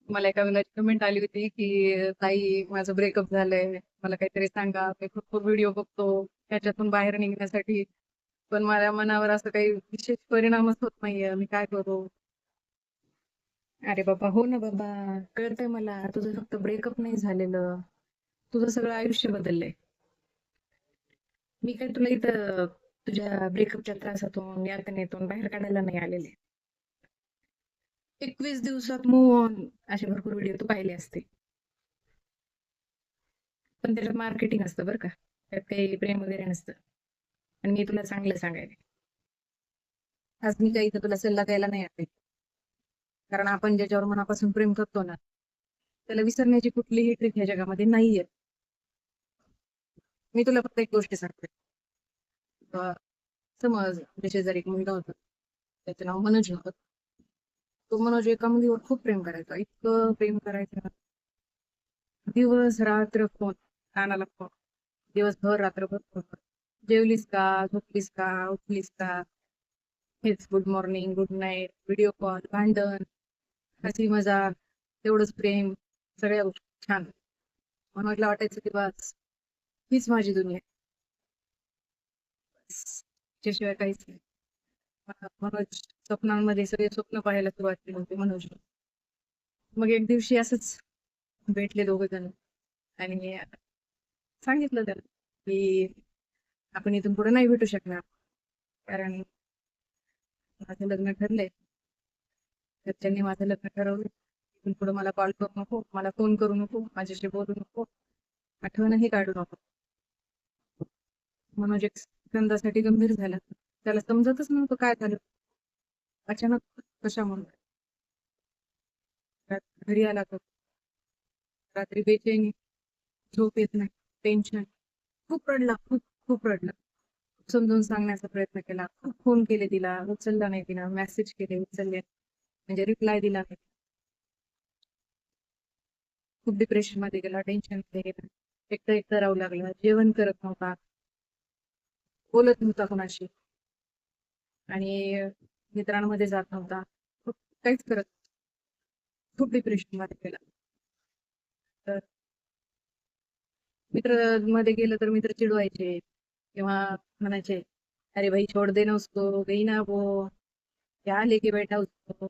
मला एका मुलाची कमेंट आली होती की ताई माझं ब्रेकअप झालंय, मला काहीतरी सांगा. मी भरपूर व्हिडिओ बघतो त्याच्यातून बाहेर निघण्यासाठी, पण माझ्या मनावर असं काही विशेष परिणामच होत नाहीये. मी काय करू? अरे बाबा, हो ना बाबा, कळतंय मला. तुझं फक्त ब्रेकअप नाही झालेलं, तुझं सगळं आयुष्य बदललंय. मी काय तुला इथं तुझ्या ब्रेकअपच्या त्रासातून यातनेतून बाहेर काढायला नाही आलेले. 21 दिवसात मूव्ह ऑन असे भरपूर व्हिडिओ तू पाहिले असते, पण त्याच्यात मार्केटिंग असतं बरं का. त्यात काही प्रेम वगैरे नसतं. आणि मी तुला चांगलं सांगायला, आज मी काही इथं तुला सल्ला द्यायला नाही आले. कारण आपण ज्याच्यावर मनापासून प्रेम करतो ना, त्याला विसरण्याची कुठलीही ट्रिक ह्या जगामध्ये नाहीये. मी तुला फक्त एक गोष्ट सांगते. अं, समज तुझ्या शेजारी एक मुलगा होता, त्याचं नाव मनोज होतं. तो मनोज एका मुलीवर खूप प्रेम करायचा, इतकं प्रेम करायचा. दिवस रात्र फोन, कानाला फोन, दिवसभर रात्रभर फोन. जेवलीस का, झोपलीस का, उठलीस का, हेच good morning, good night, video call, भांडण, हसी मजाक, तेवढंच प्रेम, सगळ्या गोष्टी छान. मनोजला वाटायचं की बस हीच माझी दुनिया आहे. बस, त्याशिवाय काहीच नाही. मनोज स्वप्नांमध्ये सगळे स्वप्न पाहायला सुरुवात केली होती मनोज. मग एक दिवशी असंच भेटले दोघ जण आणि सांगितलं त्याला की आपण इथून पुढे नाही भेटू शकणार, कारण माझं लग्न ठरलंय. घरच्यांनी माझं लग्न ठरवलं. इथून पुढे मला कॉल करू नको, मला फोन करू नको, माझ्याशी बोलू नको, आठवणही काढू नको. मनोज एक सेकंदासाठी गंभीर झाला. त्याला समजतच नव्हतं काय झालं. अचानक कशामुळे घरी आला तो. रात्री बेचैनी, झोप येत नाही, टेन्शन. खूप रडला, खूप खूप रडला. समजून सांगण्याचा प्रयत्न केला, खूप फोन केले तिला, उचलला नाही तिला, मेसेज केले, उचलले म्हणजे रिप्लाय दिला नाही. खूप डिप्रेशन मध्ये गेला, टेन्शन मध्ये गेला, एकटं एकटं राहू लागला, जेवण करत नव्हता, बोलत नव्हता कोणाशी, आणि मित्रांमध्ये जात नव्हता, खूप काहीच करत नव्हता. खूप डिप्रेशन मध्ये गेला. तर मित्र मध्ये गेलं तर मित्र चिडवायचे किंवा म्हणायचे, अरे भाई छोड़ देना उसको, गई ना वो, क्या लेके बैठा उसको,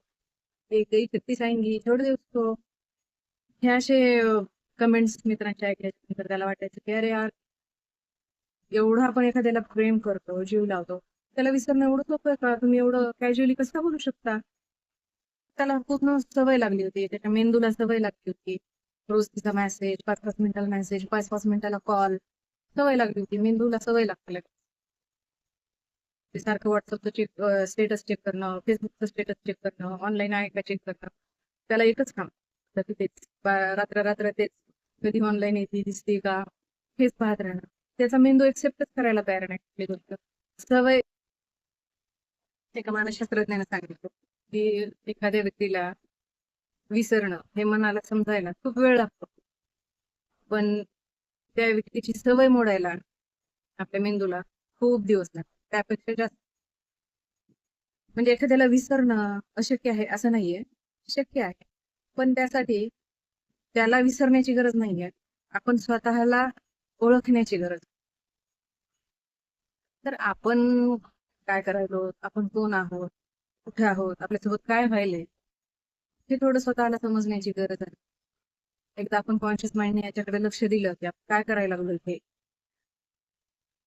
एक गई 36 आएंगी, छोड़ दे उसको. हे असे कमेंट्स मित्रांचे ऐकायचे. तर त्याला वाटायचं की अरे यार, एवढं आपण एखाद्याला प्रेम करतो, जीव लावतो, त्याला विसरणं एवढं सोपं आहे का? तुम्ही एवढं कॅज्युअली कसं बोलू शकता? त्याला पूर्ण सवय लागली होती, त्याच्या मेंदूला सवय लागली होती. रोज तिचा मेसेज, 5-5 मिनिटाला मेसेज, 5-5 मिनिटाला कॉल, सवय लागली होती. मेंदूला सवय लागते लगेच. ते सारखं व्हॉट्सअपचं स्टेटस चेक करणं, फेसबुकचं स्टेटस चेक करणं, ऑनलाईन आहे का चेक करणं. त्याला एकच काम, तर तेच रात्र रात्र तेच. कधी ऑनलाईन येते, दिसते का, हेच पाहत राहणं. त्याचा मेंदू एक्सेप्टच करायला तयार नाही कुठली गोष्ट. सवय. एका मानसशास्त्रज्ञाने सांगितलं की एखाद्या व्यक्तीला विसरणं हे मनाला समजायला खूप वेळ लागतो, पण त्या व्यक्तीची सवय मोडायला आपल्या मेंदूला खूप दिवस लागतात, त्यापेक्षा जास्त. म्हणजे एखाद्याला विसरणं अशक्य आहे असं नाहीये, शक्य आहे. पण त्यासाठी त्याला विसरण्याची गरज नाहीये, आपण स्वतःला ओळखण्याची गरज. तर आपण काय करायलो, आपण कोण आहोत, कुठे आहोत, आपल्यासोबत काय व्हायलंय, हे थोडं स्वतःला समजण्याची गरज आहे. एकदा आपण कॉन्शियस माइंडने याच्याकडे लक्ष दिलं की आपण काय करायला लागलो हे,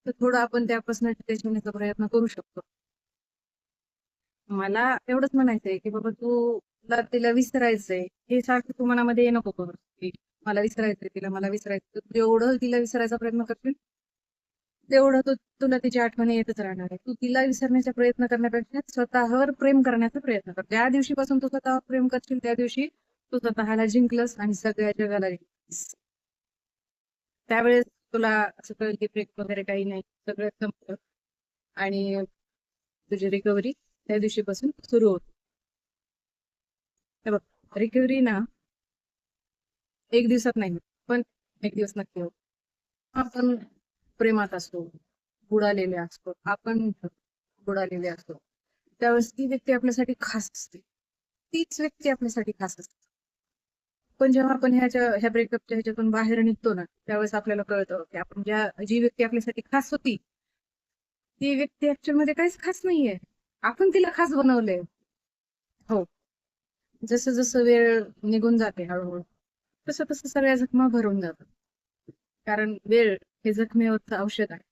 तर थोडं आपण त्यापासून डिटॅच होण्याचा प्रयत्न करू शकतो. मला एवढंच म्हणायचंय की बाबा, तुला तिला विसरायचंय, हे सारखं तू मनामध्ये हे नको करू की मला विसरायचंय तिला, मला विसरायचं. जेवढं तिला विसरायचा प्रयत्न करशील तेवढं तुला तिची आठवणी येतच राहणार आहे. तू तिला विसरण्याचा प्रयत्न करण्यापेक्षा स्वतःवर प्रेम करण्याचा प्रयत्न कर. ज्या दिवशीपासून तू स्वतःवर प्रेम करशील त्या दिवशी तू स्वतःला जिंकलस आणि सगळ्या जगाला जिंकलस. त्यावेळेस तुला असं कळेल की ब्रेक वगैरे काही नाही, सगळं संपलं आणि तुझी रिकव्हरी त्या दिवशीपासून सुरू होते. हे बघ, रिकव्हरी ना एक दिवसात नाही होत, पण एक दिवस नक्की होत. आपण प्रेमात असतो, बुडालेले असतो, आपण बुडालेले असतो, त्यावेळेस ती व्यक्ती आपल्यासाठी खास असते. तीच व्यक्ती आपल्यासाठी खास असते. पण जेव्हा आपण ह्या ब्रेकअपच्या ह्याच्यातून बाहेर निघतो ना, त्यावेळेस आपल्याला कळतं की आपण जी व्यक्ती आपल्यासाठी खास होती, ती व्यक्ती ऍक्च्युअल मध्ये काहीच खास नाहीये. आपण तिला खास बनवलंय. हो. जसं जसं वेळ निघून जाते हळूहळू, तसं तसं सगळ्या जखमा भरून जातात. कारण वेळ हे जखमेवरचं औषध आहे.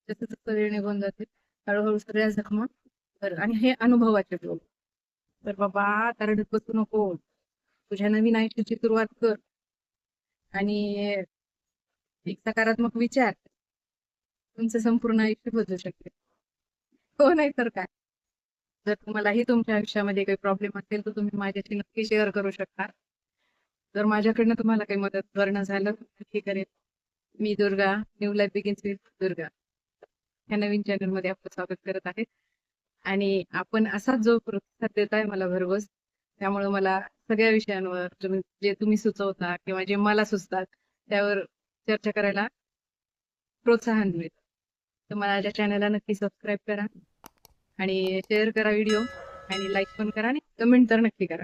जसं जसं वेळ निघून जाते, हळूहळू सगळ्या जखमा आणि हे अनुभवाचे बोल. तर बाबा आता रडत बसू नको. तुझ्या नवीन आयुष्याची सुरुवात कर आणि एक सकारात्मक विचार तुमचं संपूर्ण आयुष्य बदलू शकते. हो, नाही तर काय. जर तुम्हालाही तुमच्या आयुष्यामध्ये काही प्रॉब्लेम असेल तर तुम्ही माझ्याशी नक्की शेअर करू शकता. जर माझ्याकडनं तुम्हाला काही मदत करणं झालं तर नक्की करेन. मी Durga, new life begins with Durga ह्या नवीन चॅनलमध्ये आपलं स्वागत करत आहे. आणि आपण असाच जो प्रतिसाद देताय मला भरघोस, त्यामुळे मला सगळ्या विषयांवर जे तुम्ही सुचवता किंवा जे मला सुचतात त्यावर चर्चा करायला प्रोत्साहन मिळतं. तर माझ्या चॅनलला नक्की सबस्क्राईब करा आणि शेअर करा व्हिडिओ आणि लाईक पण करा आणि कमेंट तर नक्की करा.